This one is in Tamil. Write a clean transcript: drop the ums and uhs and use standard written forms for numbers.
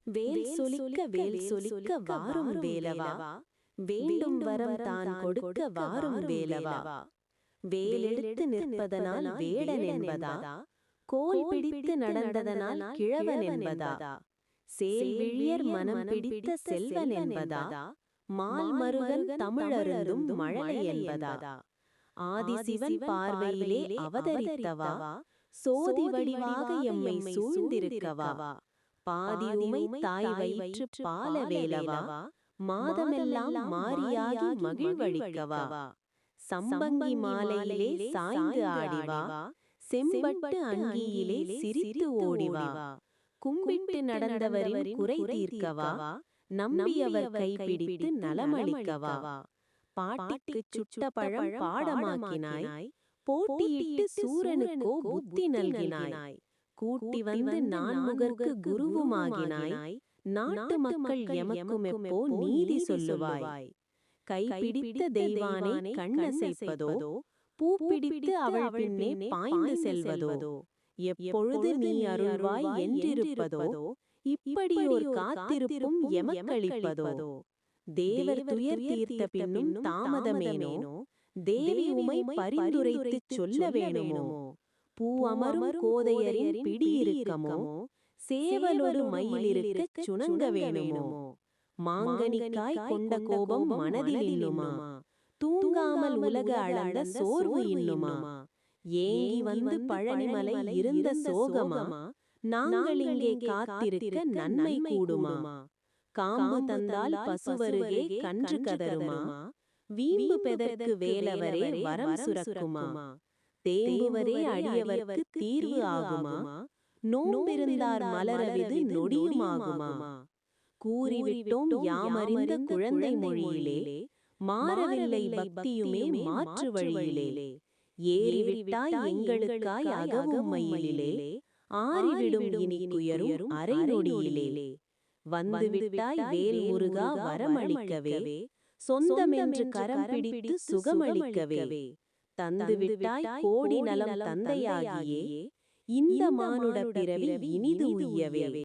வேல் சொலிக்க வேல் சொலிக்க வாரும் வேலவா, வேண்டும் வரம் தான் கொடுக்க வாரும் வேலவா. வேலெடுத்து நிற்பதனால் வேடன் என்பதா, கோல் பிடித்து நடந்ததனால் கிழவன் என்பதா, சேல் விழியர் மனம் பிடித்த செல்வன் என்பதா, மால் மருகன் தமிழருந்தும் மழலை என்பதா, ஆதிசிவன் பார்வையிலே அவதரித்தவா, சோதி வடிவாக எம்மை சூழ்ந்திருக்கவா, பாதி உமை தாய் வயிற்று பால வேலவா, மாதமெல்லாம் மாரியாகி மகிழ்வழிக்கவா, சம்பங்கி மாலையிலே சாய்ந்து ஆடிவா, செம்பட்டு அங்கியிலே சிரித்து ஓடிவா, கும்பிட்டு நடந்தவரின் குறை தீர்க்கவா, நம்பியவர் கைப்பிடித்து நலமளிக்கவா, பாட்டிக்குச் சுட்ட பழம் பாடமாக்கினாய், போட்டியிட்டு சூரனுக்கோ புத்தி நல்கினாய், கூட்டி வந்து நான்முகர்க்கு குருவுமாகினாய், நாட்டு மக்கள் எமக்குமெப்போ நீதி சொல்லுவாய், கைப்பிடித்த தெய்வானை கண்ணசைப்பதோ, பூப்பிடித்து அவள் பின்னே பாய்ந்து செல்வதோ, எப்பொழுது நீ அருள்வாய் என்றிருப்பதோ, இப்படியோர் காத்திருப்பும் எமக்களிப்பதோ, தேவர் துயர் தீர்த்த பின்னும் தாமதமேனோ, தேவி உமை பரிந்துரைத்துச் சொல்ல வேணுமோ, பூ அமரும் கோதையரின் பிடியிருக்கமோ, சேவலொடு மயிலிருக்கச் சுணங்க வேணுமோ, மாங்கனிக்காய் கொண்ட கோபம் மனதில் இன்னுமா, தூங்காமல் உலக அளந்த சோர்வு இன்னுமா, ஏங்கி வந்து பழனிமலை இருந்த சோகமா, நாங்கள் இங்கே காத்திருக்க நன்மை கூடுமா, காம்பு தந்தால் பசுவருகே கன்று கதருமா, வீம்பு பெதற்கு வேலவரே வரம் சுரக்குமா, தேம்புவரே அடியவர்க்கு தீர்வு ஆகுமா, நோம்பிருந்தார் மலரவிது நொடியுமாகுமா, கூறிவிட்டோம் யாமறிந்த குழந்தை மொழியிலே, மாறவில்லை பக்தியுமே மாற்று வழியிலே, ஏறிவிட்டாய் எங்களுக்காய் அகவும் மயிலிலே, ஆறிவிடும் இனி குயரும் அரை நொடியிலே, வந்துவிட்டாய் வேல் முருகா வரமளிக்கவே, சொந்தமென்று கரம் பிடித்து சுகமளிக்கவே, தந்துவிட்டாய் கோடி நலம் தந்தையாகியே, இந்த மானுட பிறவி இனிது உய்யவே.